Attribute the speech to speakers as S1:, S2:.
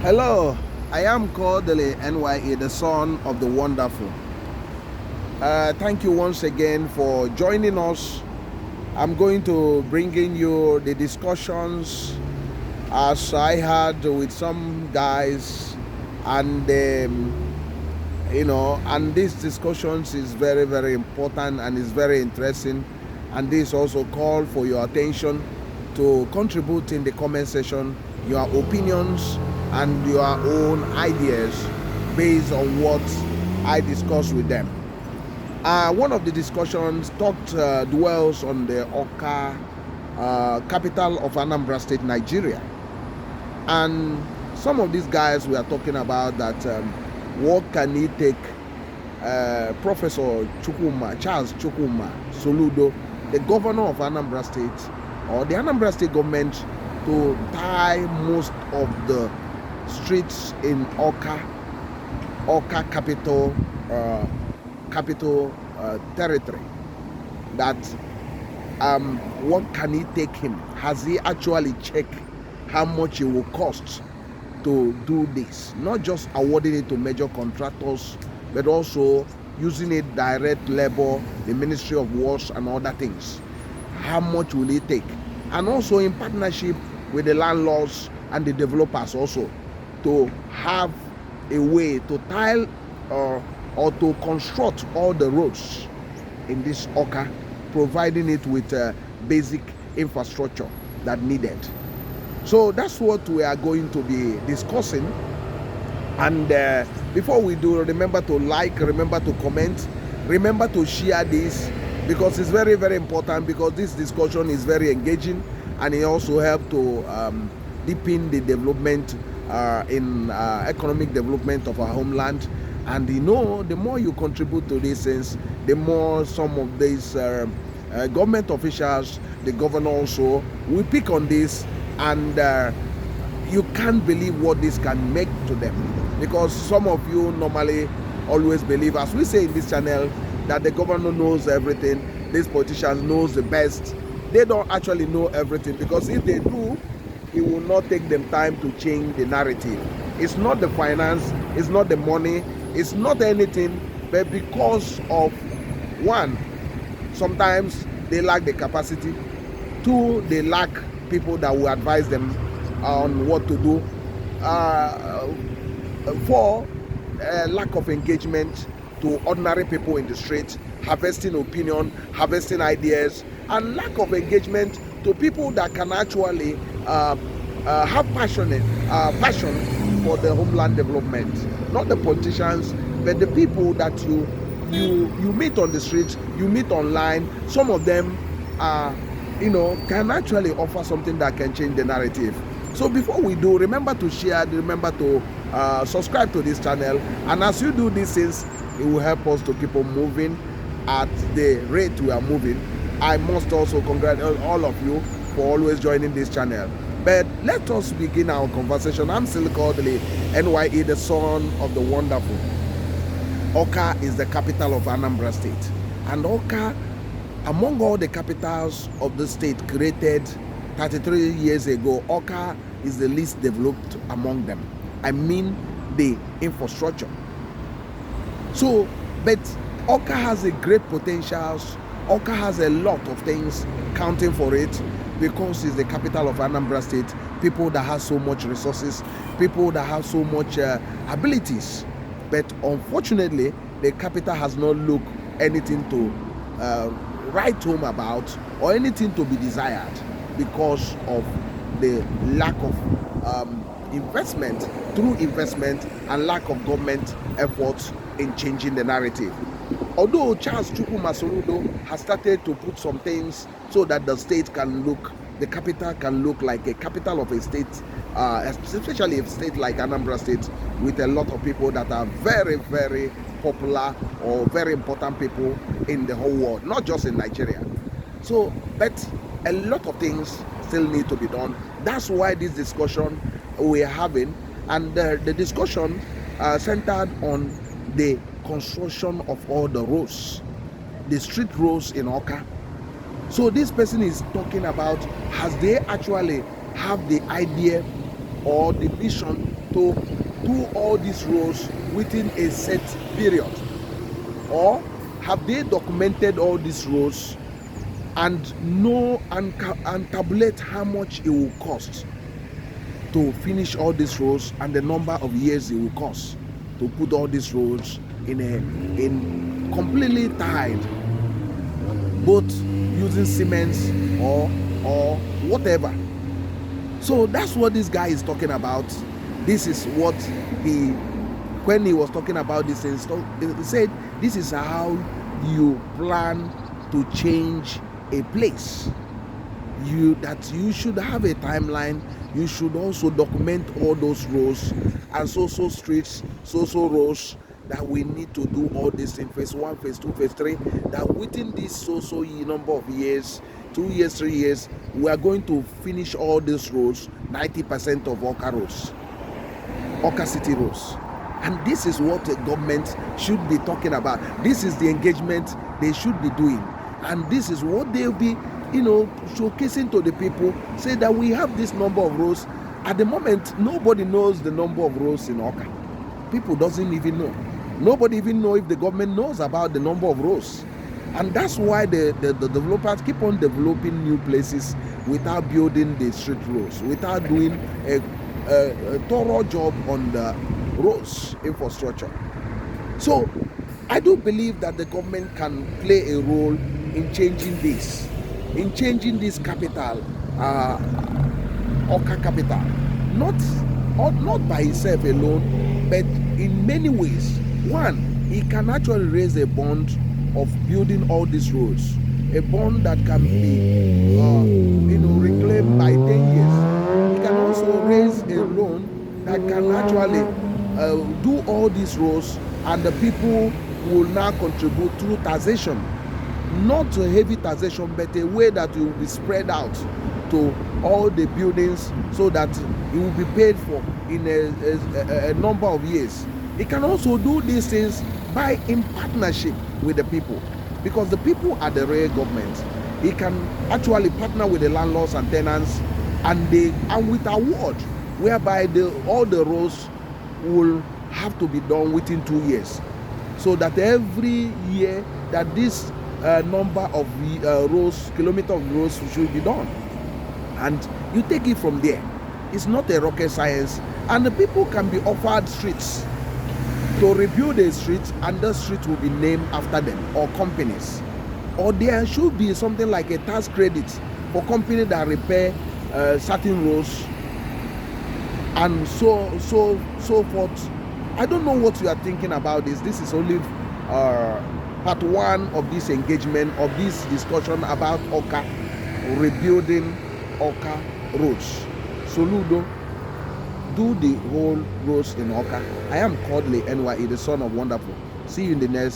S1: Hello, I am Kodili-nye, the son of the wonderful. Thank you once again for joining us. I'm going to bring in you the discussions as I had with some guys, and and these discussions is very, very important and is very interesting. And this also call for your attention to contribute in the comment section your opinions and your own ideas based on what I discuss with them. One of the discussions dwells on the Awka, capital of Anambra State, Nigeria. And some of these guys we are talking about that what can it take Professor Charles Chukwuma Soludo, the governor of Anambra State, or the Anambra State government, to tie most of the streets in Awka capital territory. That what can it take him? Has he actually checked how much it will cost to do this? Not just awarding it to major contractors, but also using it direct labor, the Ministry of Works and other things. How much will it take? And also in partnership with the landlords and the developers also, to have a way to tile or to construct all the roads in this Awka, providing it with basic infrastructure that needed. So that's what we are going to be discussing. And before we do, remember to like, remember to comment, remember to share this, because it's very, very important, because this discussion is very engaging, and it also helps to deepen the development in economic development of our homeland. And the more you contribute to these things, the more some of these government officials, the governor also, will pick on this, and you can't believe what this can make to them. Because some of you normally always believe, as we say in this channel, that the governor knows everything, these politicians knows the best. They don't actually know everything, because if they do, it will not take them time to change the narrative. It's not the finance, it's not the money, it's not anything, but because of, one, sometimes they lack the capacity. Two, they lack people that will advise them on what to do. Four, lack of engagement to ordinary people in the street, harvesting opinion, harvesting ideas, and lack of engagement to people that can actually have passion for the homeland development. Not the politicians, but the people that you meet on the streets, you meet online. Some of them can actually offer something that can change the narrative. So before we do, remember to share, remember to subscribe to this channel, and as you do these things, it will help us to keep on moving at the rate we are moving. I must also congratulate all of you for always joining this channel. But let us begin our conversation. I'm still Kodili-nye, the son of the wonderful. Awka is the capital of Anambra State, and Awka, among all the capitals of the state created 33 years ago, Awka is the least developed among them. I mean the infrastructure. So, but Awka has a great potential. Awka has a lot of things counting for it, because it's the capital of Anambra State. People that have so much resources, people that have so much abilities. But unfortunately, the capital has not looked anything to write home about, or anything to be desired, because of the lack of investment and lack of government efforts in changing the narrative. Although Charles Chukwuma Soludo has started to put some things so that the state can look, the capital can look like a capital of a state, especially a state like Anambra State, with a lot of people that are very, very popular or very important people in the whole world, not just in Nigeria. So, but a lot of things still need to be done. That's why this discussion we are having, and the discussion centered on the construction of all the roads, the street roads in Awka. So this person is talking about, has they actually have the idea or the vision to do all these roads within a set period? Or have they documented all these roads and know and tabulate how much it will cost to finish all these roads and the number of years it will cost to put all these roads in completely tied, both using cement or whatever? So that's what this guy is talking about. This is what when he was talking about this, he said this is how you plan to change a place. You should have a timeline. You should also document all those roads and so streets, so roads that we need to do all this in phase 1, phase 2, phase 3, that within this so number of years, 2 years, 3 years, we are going to finish all these roads, 90% of Awka roads, Awka city roads. And this is what the government should be talking about. This is the engagement they should be doing. And this is what they'll be, showcasing to the people, say that we have this number of roads. At the moment, nobody knows the number of roads in Awka. People doesn't even know. Nobody even know if the government knows about the number of roads. And that's why the developers keep on developing new places without building the street roads, without doing a thorough job on the roads infrastructure. So I do believe that the government can play a role in changing this, capital, Awka capital, not by itself alone, but in many ways. One, he can actually raise a bond of building all these roads, a bond that can be reclaimed by 10 years. He can also raise a loan that can actually do all these roads, and the people will now contribute through taxation, not a heavy taxation, but a way that will be spread out to all the buildings, so that it will be paid for in a number of years. It can also do these things in partnership with the people, because the people are the real government. It can actually partner with the landlords and tenants, and with award, whereby all the roads will have to be done within 2 years, so that every year that this number of kilometer of roads should be done, and you take it from there. It's not a rocket science, and the people can be offered streets to rebuild a street, and the street will be named after them, or companies, or there should be something like a tax credit for companies that repair certain roads, and so forth. I don't know what you are thinking about this. This is only part 1 of this engagement, of this discussion about Awka, rebuilding Awka roads. Soludo, do the whole roads in Awka. I am Kodili-nye, the son of wonderful. See you in the next